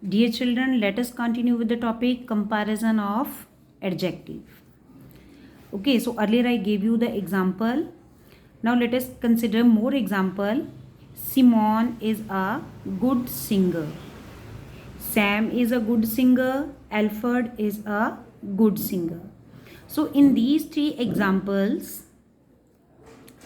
Dear children, let us continue with the topic comparison of adjective. Okay, so earlier I gave you the example. Now let us consider more example. Simon is a good singer. Sam is a good singer. Alfred is a good singer. So in these three examples,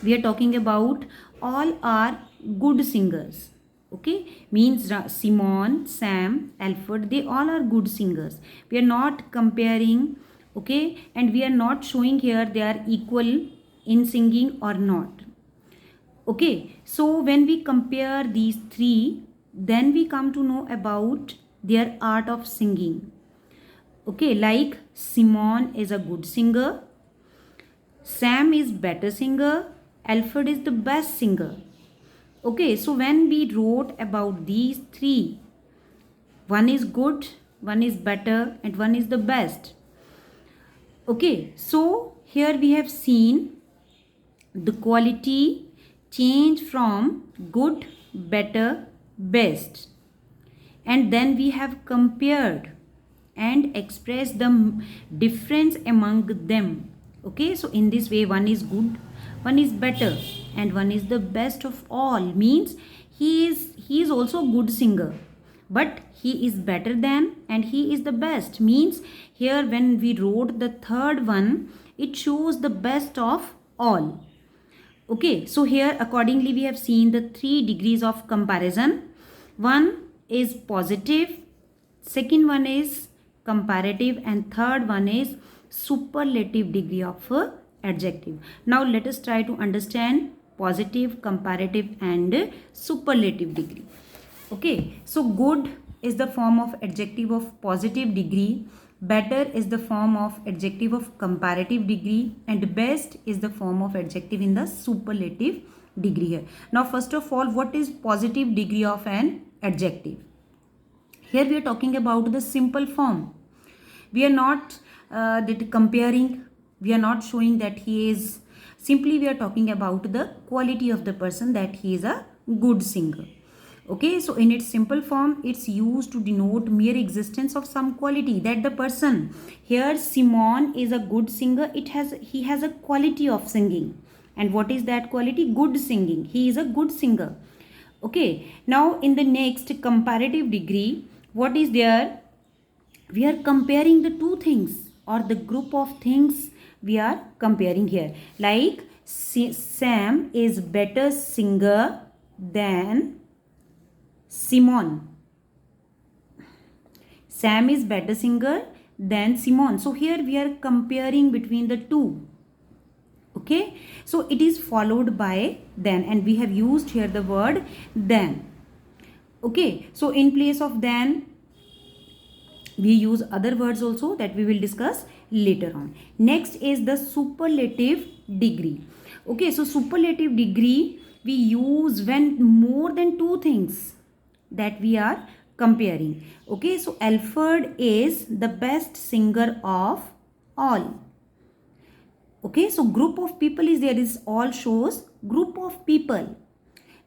we are talking about all are good singers. Okay, means Simon, Sam, Alfred, they all are good singers. We are not comparing, okay, and we are not showing here they are equal in singing or not. Okay, so when we compare these three, then we come to know about their art of singing. Okay, like Simon is a good singer, Sam is better singer, Alfred is the best singer. Okay, so when we wrote about these three, one is good, one is better, and one is the best. Okay, so here we have seen the quality change from good, better, best. And then we have compared and expressed the difference among them. Okay, so in this way, one is good, one is better, and one is the best of all. Means he is also a good singer, but he is better than and he is the best. Means here when we wrote the third one, it shows the best of all. Okay, so here accordingly we have seen the 3 degrees of comparison. One is positive, second one is comparative, and third one is superlative degree of adjective. Now let us try to understand positive, comparative, and superlative degree. Okay, so good is the form of adjective of positive degree, better is the form of adjective of comparative degree, and best is the form of adjective in the superlative degree here. Now first of all, what is positive degree of an adjective? Here we are talking about the simple form. We are not comparing, we are not showing that he is, simply we are talking about the quality of the person, that he is a good singer. Okay, so in its simple form, it's used to denote mere existence of some quality, that the person, here Simon is a good singer, he has a quality of singing. And what is that quality? Good singing. He is a good singer. Okay, now in the next comparative degree, what is there? We are comparing the two things or the group of things we are comparing here. Like Sam is better singer than Simon. Sam is better singer than Simon. So here we are comparing between the two. Okay, so it is followed by then, and we have used here the word then. Okay, so in place of then, we use other words also that we will discuss later on. Next is the superlative degree. Okay, so superlative degree we use when more than two things that we are comparing. Okay, so Alfred is the best singer of all. Okay, so group of people is there, is all shows group of people.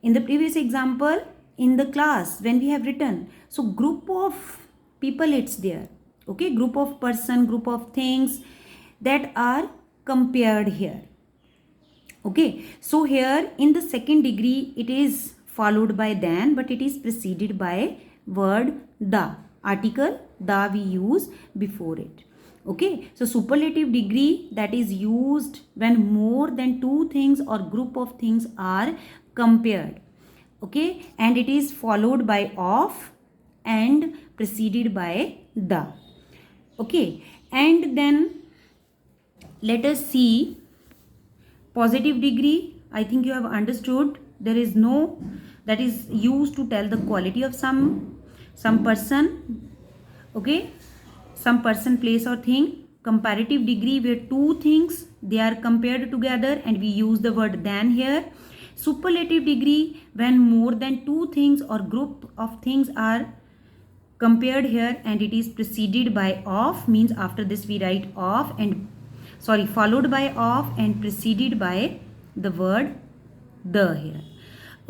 In the previous example, in the class when we have written, so group of people it's there. Okay, group of person, group of things that are compared here. Okay, so here in the second degree it is followed by then, but it is preceded by word the. Article the we use before it. Okay, so superlative degree, that is used when more than two things or group of things are compared. Okay, and it is followed by of and preceded by the. Okay, and then let us see positive degree. I think you have understood. There is no, that is used to tell the quality of some person. Okay, some person, place, or thing. Comparative degree where two things they are compared together, and we use the word than here. Superlative degree when more than two things or group of things are compared here, and it is preceded by of, means after this we write of and followed by of and preceded by the word the here.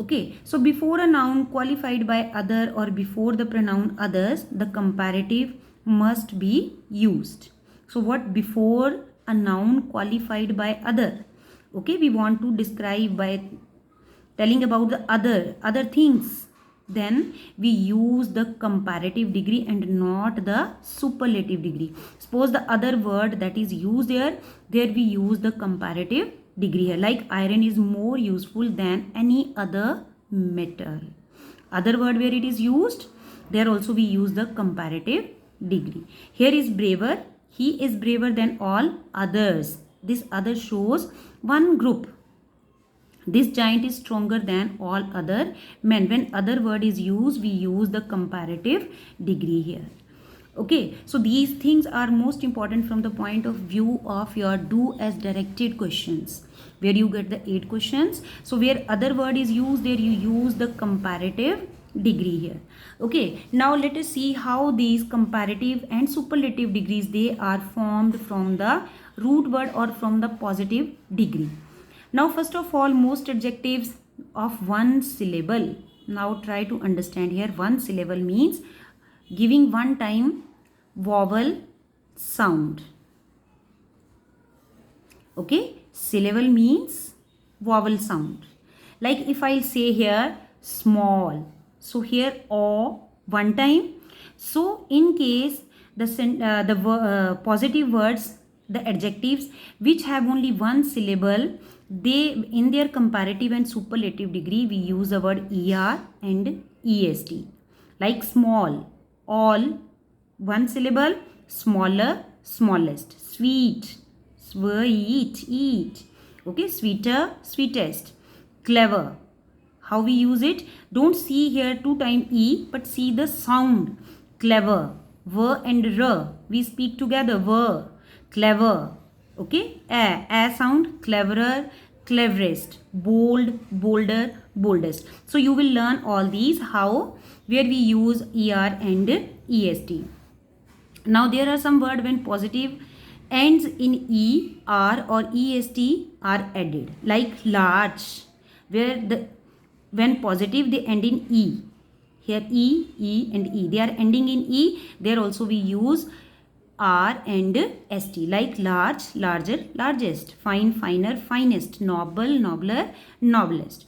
Okay, so before a noun qualified by other or before the pronoun others, the comparative must be used. So what before a noun qualified by other? Okay, we want to describe by telling about the other things. Then we use the comparative degree and not the superlative degree. Suppose the other word that is used there we use the comparative degree here. Like iron is more useful than any other metal. Other word where it is used, there also we use the comparative degree. Here is braver. He is braver than all others. This other shows one group. This giant is stronger than all other men. When other word is used, we use the comparative degree here. Okay, so these things are most important from the point of view of your do as directed questions, where you get the 8 questions. So where other word is used, there you use the comparative degree here. Okay, now let us see how these comparative and superlative degrees, they are formed from the root word or from the positive degree. Now first of all, most adjectives of one syllable. Now try to understand here. One syllable means giving one time vowel sound. Okay, syllable means vowel sound. Like if I'll say here small, so here o one time. So in case the positive words, the adjectives which have only one syllable, they in their comparative and superlative degree we use the word er and est. Like small, all one syllable, smaller, smallest, sweet, sweet, eat. Okay, sweeter, sweetest, clever. How we use it? Don't see here 2 times e, but see the sound. Clever, v and r. We speak together. V, clever. Okay, a sound, cleverer, cleverest, bold, bolder, boldest. So you will learn all these how, where we use er and est. Now there are some words when positive ends in e, r or est are added. Like large, where when positive they end in e. Here e and e, they are ending in e. There also we use r and st. Like large, larger, largest, fine, finer, finest, noble, nobler, noblest.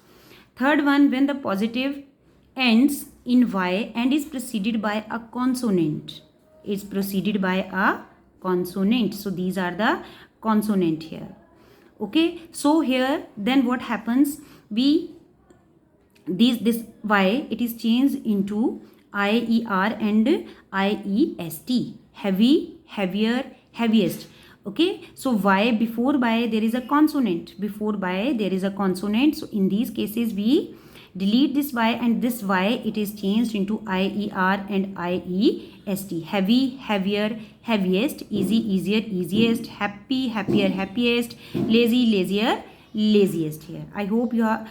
Third one, when the positive ends in y and is preceded by a consonant. Is preceded by a consonant. So these are the consonant here. Okay, so here then what happens? This y, it is changed into IER and IEST. Heavy, heavier, heaviest. Okay, so y, before by there is a consonant. Before by there is a consonant. So in these cases we delete this y and this y, it is changed into IER and IEST. Heavy, heavier, heaviest, easy, easier, easiest, happy, happier, happiest, lazy, lazier, laziest here. I hope you are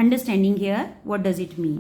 understanding here what does it mean.